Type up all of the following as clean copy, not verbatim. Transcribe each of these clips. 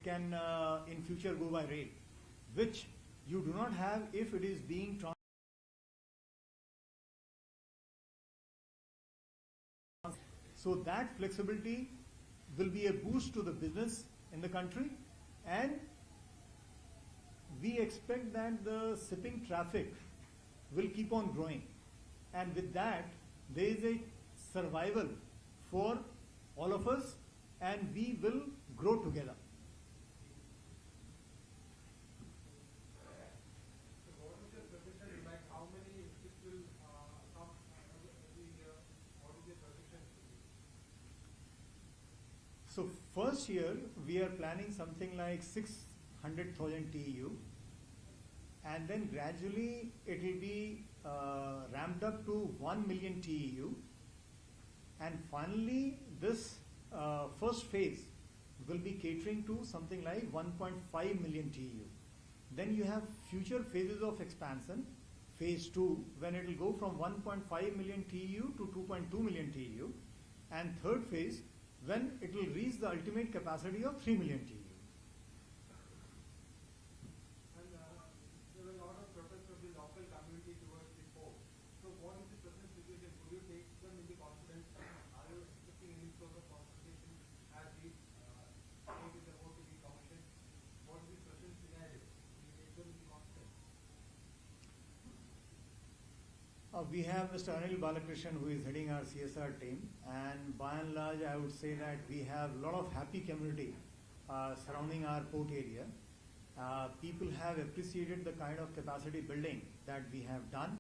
can in future go by rail, which you do not have if it is being so that flexibility will be a boost to the business in the country, and we expect that the shipping traffic will keep on growing, and with that there is a survival for all of us, and we will grow together. So first year we are planning something like 600,000 TEU, and then gradually it will be ramped up to 1 million TEU, and finally this first phase will be catering to something like 1.5 million TEU. Then you have future phases of expansion, phase 2, when it will go from 1.5 million TEU to 2.2 million TEU, and third phase when it will reach the ultimate capacity of 3 million TEU. And there were a lot of protests of the local community towards the port. So what is the present situation? Could you take them in the confidence? Are you expecting any sort of consultation as the state is about to be commissioned? What is the present scenario? Will you take them in the confidence? We have Mr. Anil Balakrishnan, who is heading our CSR team, and by and large I would say that we have a lot of happy community surrounding our port area. People have appreciated the kind of capacity building that we have done.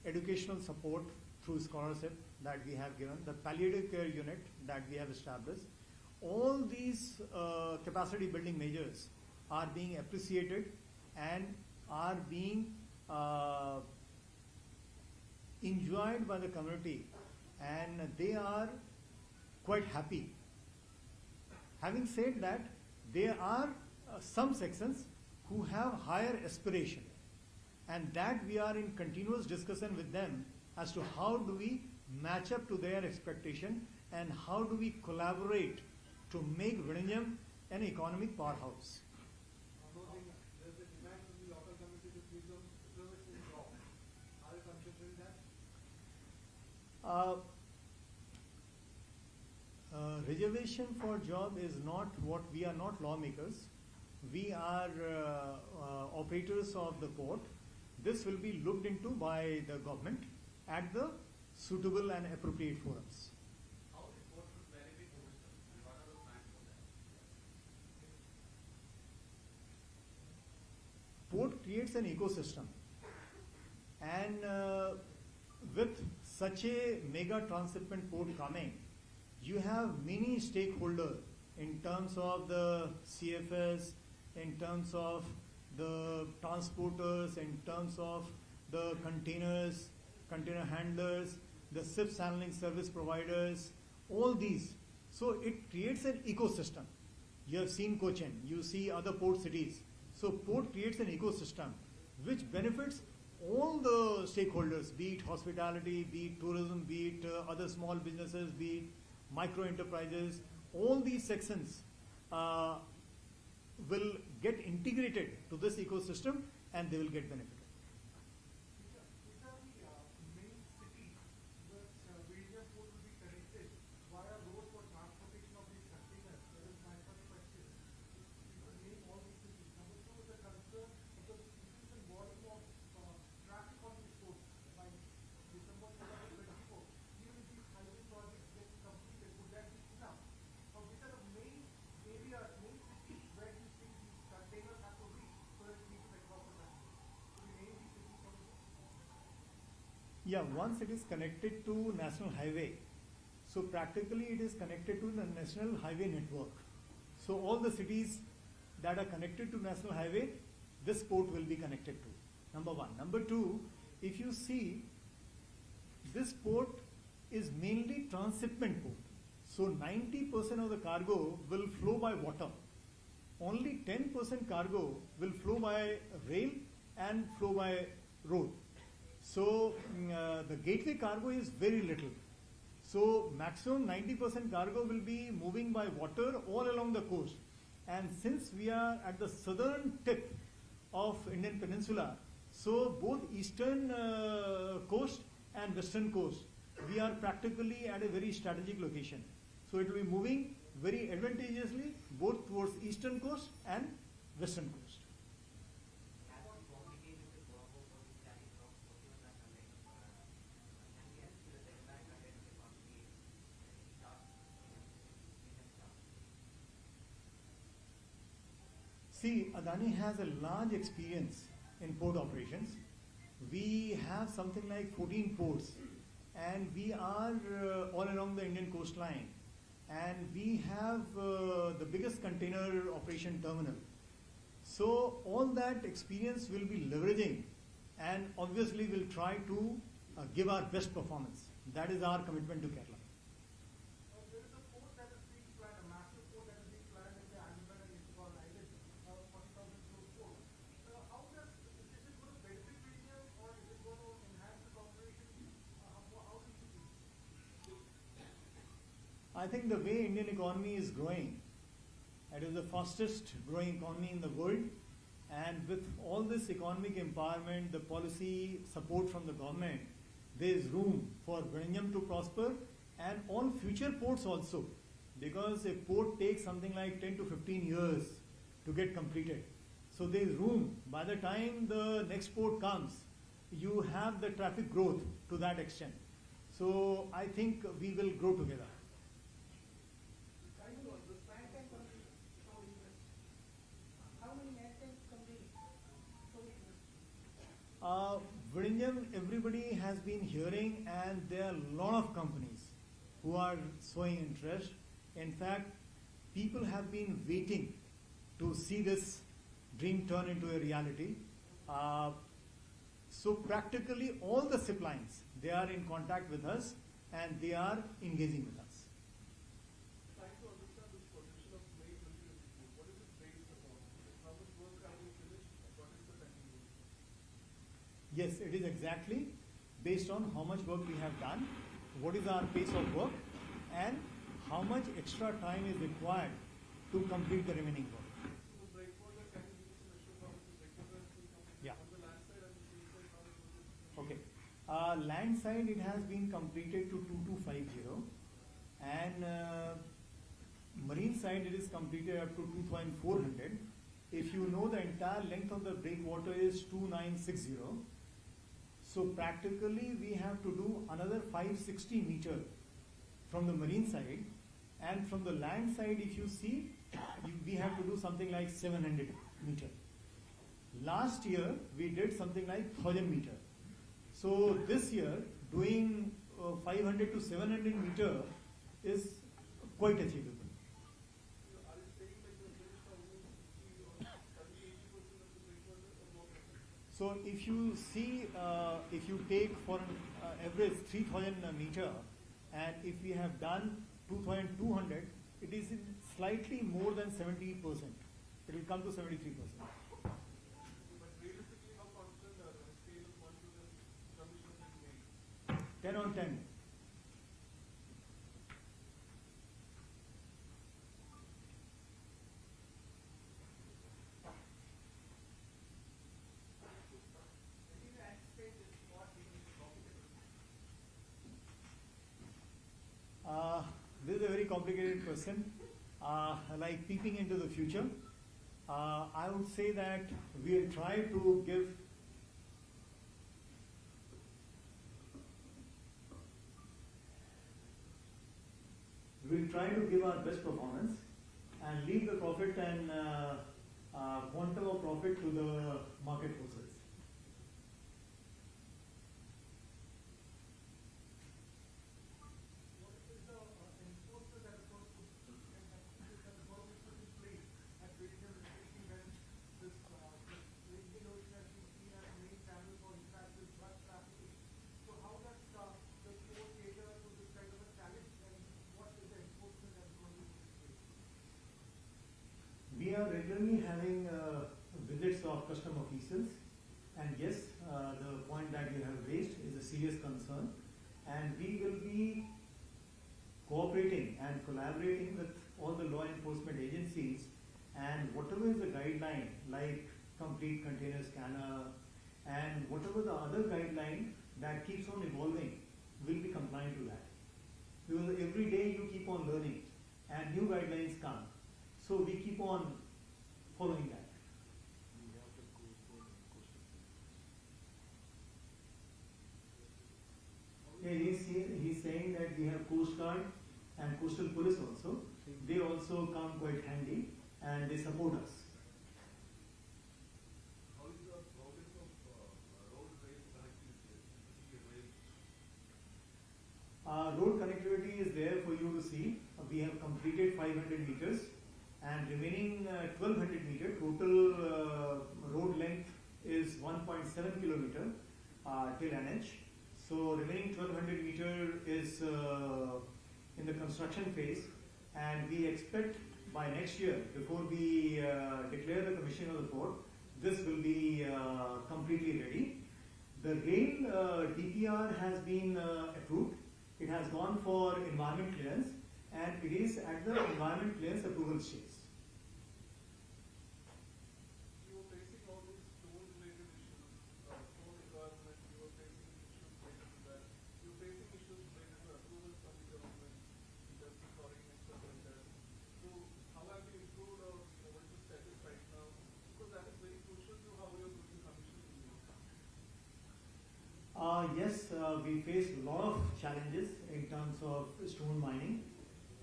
Educational support through scholarship that we have given, the palliative care unit that we have established. All these capacity building measures are being appreciated and are being enjoyed by the community, and they are quite happy. Having said that, there are some sections who have higher aspiration, and that we are in continuous discussion with them as to how do we match up to their expectation and how do we collaborate to make Vizhinjam an economic powerhouse. There's a demand from the local community to give them reservation job. Are you considering that? Reservation for job is not what we are not lawmakers. We are operators of the port. This will be looked into by the government at the suitable and appropriate forums. How the port should benefit tourism and what are the plans for that? Port creates an ecosystem, and with such a mega transshipment port coming, you have many stakeholders in terms of the CFS, in terms of the transporters, in terms of the containers, container handlers, the ships handling service providers, all these. So it creates an ecosystem. You have seen Cochin, you see other port cities. So port creates an ecosystem which benefits all the stakeholders, be it hospitality, be it tourism, be it other small businesses, be it micro enterprises. All these sections will get integrated to this ecosystem and they will get benefited. Which are the main cities which Vizhinjam port will be connected via road for transportation of these containers? That is my first question. You could name all these cities. Number two is the concern of the increase in volume of traffic on these ports by December 2024. Even if these highway projects get completed, would that be enough? Or which are the main areas, main cities where you think these containers have to reach so that it meets the across the country? Could you name these cities for me? Yeah, once it is connected to national highway, so practically it is connected to the national highway network. So all the cities that are connected to national highway, this port will be connected to. Number one. Number two, if you see, this port is mainly transshipment port. So 90% of the cargo will flow by water. Only 10% cargo will flow by rail and flow by road. So the gateway cargo is very little. So maximum 90% cargo will be moving by water all along the coast. And since we are at the southern tip of Indian Peninsula, so both eastern coast and western coast, we are practically at a very strategic location. So it will be moving very advantageously both towards eastern coast and western coast. See, Adani has a large experience in port operations. We have something like 14 ports, and we are all along the Indian coastline. And we have the biggest container operation terminal. So all that experience will be leveraging, and obviously we'll try to give our best performance. That is our commitment to Kerala. There is a port that is being planned, a massive port that is being planned in the Andaman and Nicobar Islands, 40,000 crore port. How does, is it going to benefit Vizhinjam or is it going to enhance the cooperation? How do you see it? I think the way Indian economy is growing, it is the fastest growing economy in the world, and with all this economic empowerment, the policy support from the government, there is room for Vizhinjam to prosper and all future ports also, because a port takes something like 10 to 15 years to get completed. So there is room. By the time the next port comes, you have the traffic growth to that extent. So I think we will grow together. Vizhinjam, everybody has been hearing, and there are a lot of companies who are showing interest. In fact, people have been waiting to see this dream turn into a reality. So practically all the ship lines, they are in contact with us and they are engaging with us. Trying to understand this projection of May 2024, what is it based upon? How much work have you finished and what is the pending work? Yes, it is exactly based on how much work we have done, what is our pace of work, and how much extra time is required to complete the remaining work. So breakwater, can you give us an issue how much is breakwater has been completed? Yeah. On the land side and the sea side, how it was it? Okay. Land side, it has been completed to 2250, and marine side, it is completed up to 2400. If you know, the entire length of the breakwater is 2960. So practically we have to do another 560 meter from the marine side, and from the land side, if you see, we have to do something like 700 meter. Last year we did something like 1000 meter. So this year doing 500 to 700 meter is quite achievable. Are you saying like the finished almost 60 or 70-80% of the breakwater or more? So if you see, if you take for an average 3000 meter, and if we have done 2200, it is in slightly more than 70%. It will come to 73%. But realistically, how confident are you? Scale of 1 to the commission in May? 10 on 10. This is a very complicated question. Like peeping into the future, I would say that we'll try to give our best performance and leave the profit and quantum of profit to the market forces. What is the enforcement that is going to put in place at Vizhinjam, especially when this Indian Ocean has been seen as a main channel for international drug trafficking? So how does the port cater to this kind of a challenge, and what is the enforcement that is going to be in place? We are regularly having visits of custom officials, and yes, the point that you have raised, serious concern, and we will be cooperating and collaborating with all the law enforcement agencies, and whatever is the guideline, like complete container scanner and whatever the other guideline that keeps on evolving, will be compliant to that. Because every day you keep on learning and new guidelines come. So we keep on following that. Yeah, he's saying that we have Coast Guard and Coastal Police also. They also come quite handy and they support us. How is the progress of road rail connectivity, especially rail? Road connectivity is there for you to see. We have completed 500 meters and remaining 1200 meter. Total road length is 1.7 kilometer till NH. So remaining 1200 meter is in the construction phase, and we expect by next year, before we declare the commission of the port, this will be completely ready. The rail DPR has been approved. It has gone for environment clearance, and it is at the environment clearance approval stage. You were facing all these toll-related issues, toll requirement, you were facing issues related to that. You were facing issues related to approvals from the government, in terms of foreign and stuff like that. So how have you improved, or what is the status right now? Because that is very crucial to how you are going to commission the unit. Yes, we face a lot of challenges in terms of stone mining,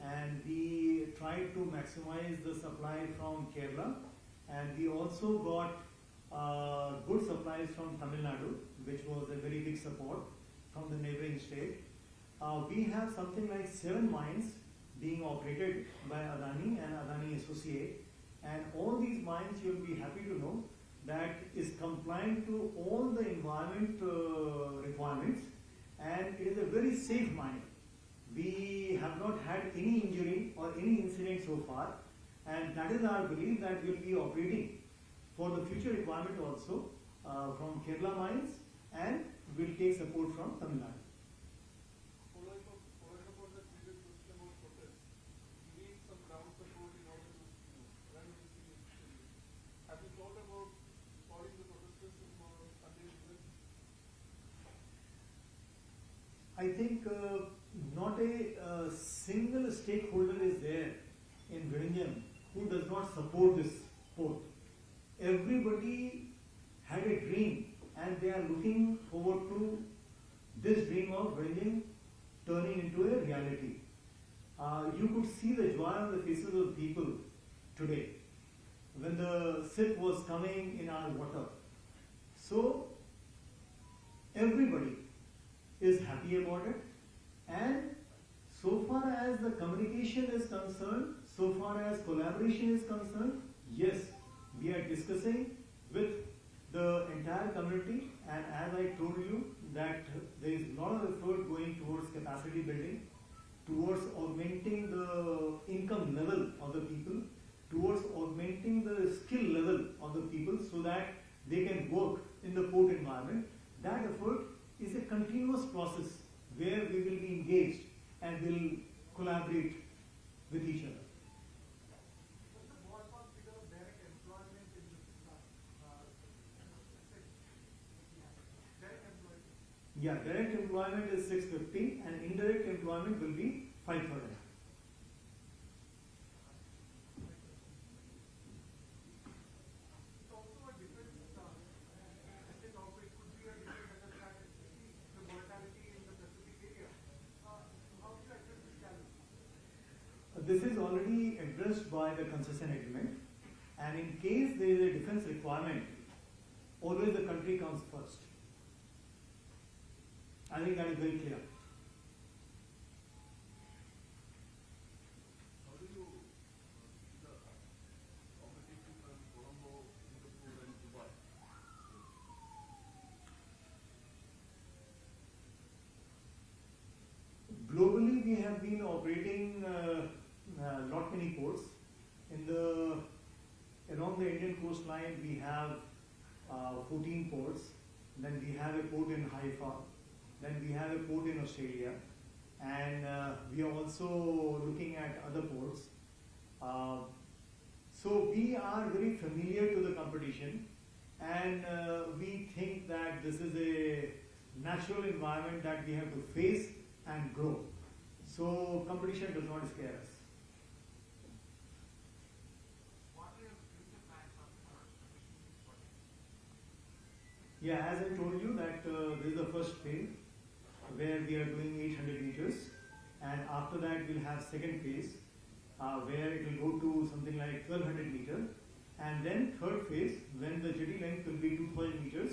and we tried to maximize the supply from Kerala, and we also got good supplies from Tamil Nadu, which was a very big support from the neighboring state. We have something like 7 mines being operated by Adani and Adani Associate, and all these mines, you'll be happy to know, that is compliant to all the environment requirements, and it is a very safe mine. We have not had any injury or any incident so far, and that is our belief that we will be operating for the future requirement also from Kerala mines, and will take support from Tamil Nadu. Following up on that previous question about protest, you need some ground support in order to run this thing efficiently. Have you thought about calling the protesters from Sunday evening? I think not a single stakeholder is there in Vizhinjam who does not support this port. Everybody had a dream, and they are looking forward to this dream of Vizhinjam turning into a reality. You could see the joy on the faces of people today when the ship was coming in our water. So everybody is happy about it, and so far as the communication is concerned, so far as collaboration is concerned, yes, we are discussing with the entire community, and as I told you that there is a lot of effort going towards capacity building, towards augmenting the income level of the people, towards augmenting the skill level of the people so that they can work in the port environment. That effort is a continuous process where we will be engaged and will collaborate with each other. What's the ballpark figure of direct employment in this direct employment? Yeah, direct employment is 650 and indirect employment will be 5,000. It's also a different asset of it could be a different asset strategy, the mortality in the Pacific area. How do you address this challenge? This is already addressed by the concession agreement, and in case there is a defense requirement, always the country comes first. I think that is very clear. How do you see the competition from Colombo, Singapore and Dubai? Globally, we have been operating lot many ports. Along the Indian coastline, we have 14 ports. Then we have a port in Haifa, then we have a port in Australia, and we are also looking at other ports. So we are very familiar to the competition, and we think that this is a natural environment that we have to face and grow. So competition does not scare us. What are your future plans for commissioning this project? Yeah, as I told you that this is the first phase where we are doing 800 meters, and after that we'll have second phase where it will go to something like 1200 meters, and then third phase when the jetty length will be 2000 meters.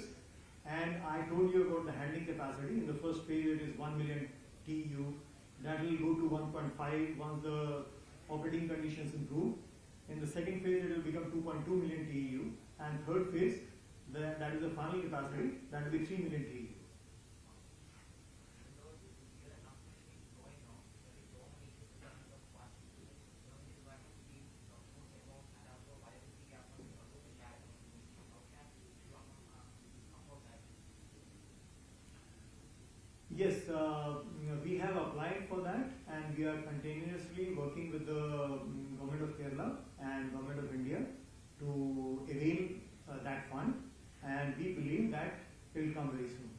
And I told you about the handling capacity. In the first phase it is 1 million TEU. That will go to 1.5 once the operating conditions improve. In the second phase it will become 2.2 million TEU, and third phase, that is the final capacity, that will be 3 million TEU. Yes, we have applied for that, and we are continuously working with the Government of Kerala and Government of India to avail that fund, and we believe that it will come very soon.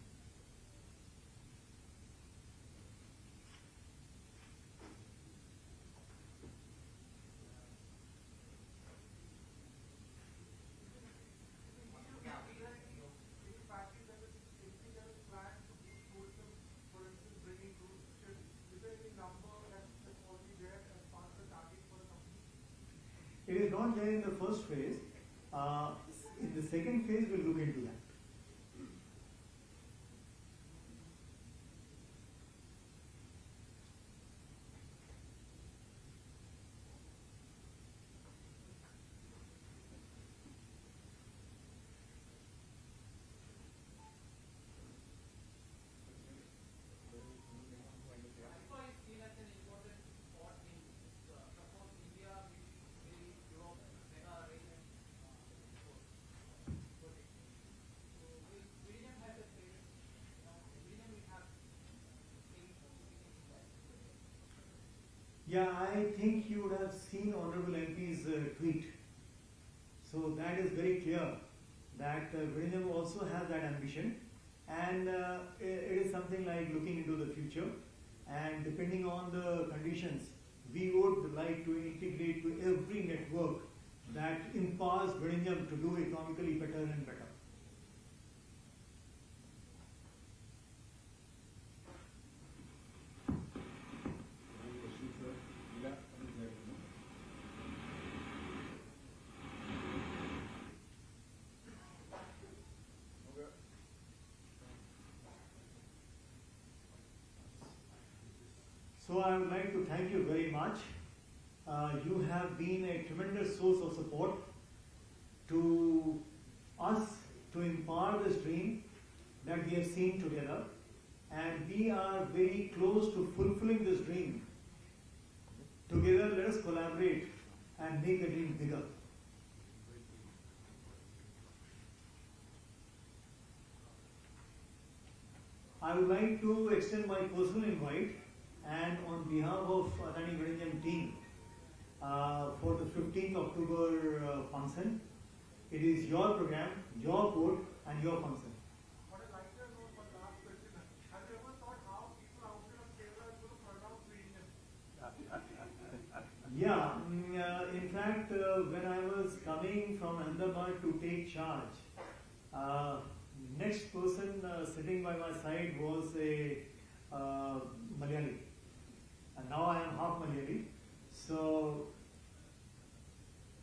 It is not there in the first phase. In the second phase, we'll look into that. Yeah, I think you would have seen Honorable MP's tweet. So that is very clear that Vizhinjam also has that ambition, and it is something like looking into the future, and depending on the conditions, we would like to integrate to every network that empowers Vizhinjam to do economically better and better. So I would like to thank you very much. You have been a tremendous source of support to us to empower this dream that we have seen together, and we are very close to fulfilling this dream. Together, let us collaborate and make the dream bigger. I would like to extend my personal invite, and on behalf of Adani Vizhinjam team, for the 15th October function. It is your program, your port, and your function. What I'd like to know, one last question. Have you ever thought how people outside of Kerala are going to pronounce Vizhinjam? Yeah, in fact, when I was coming from Ahmedabad to take charge, next person sitting by my side was a Malayali. And now I am half Malayali. So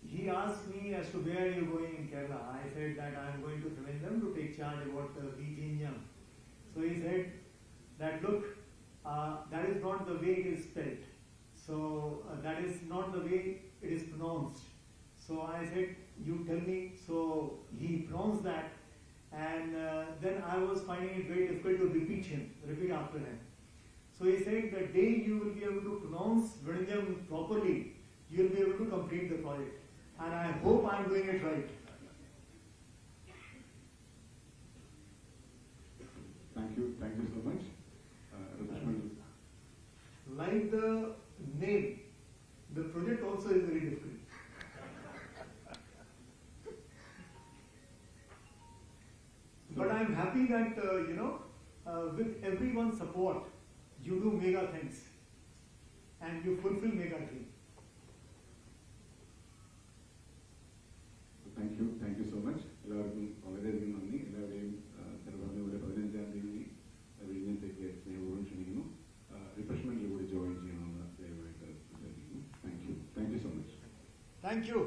he asked me as to where are you going in Kerala. I said that I am going to Vizhinjam to take charge about the Vizhinjam. So he said that look, that is not the way it is spelled. So that is not the way it is pronounced. So I said, you tell me. So he pronounced that, and then I was finding it very difficult to repeat after him. So he said, the day you will be able to pronounce Vizhinjam properly, you will be able to complete the project. And I hope I am doing it right. Thank you so much. I'm happy that, with everyone's support, you do mega things and you fulfill mega dream. Thank you so much. എല്ലാവർക്കും വളരെയധികം നന്ദി. എല്ലാവരെയും പറഞ്ഞ പോലെ 15-ാം തീയതി വിഴിഞ്ഞത്തേക്ക് സ്നേഹപൂർവ്വം ക്ഷണിക്കുന്നു. റിഫ്രഷ്മെന്റിൽ കൂടി ജോയിൻ ചെയ്യണമെന്ന് ദയവായിട്ട് അഭ്യർത്ഥിക്കുന്നു. Thank you so much. Thank you.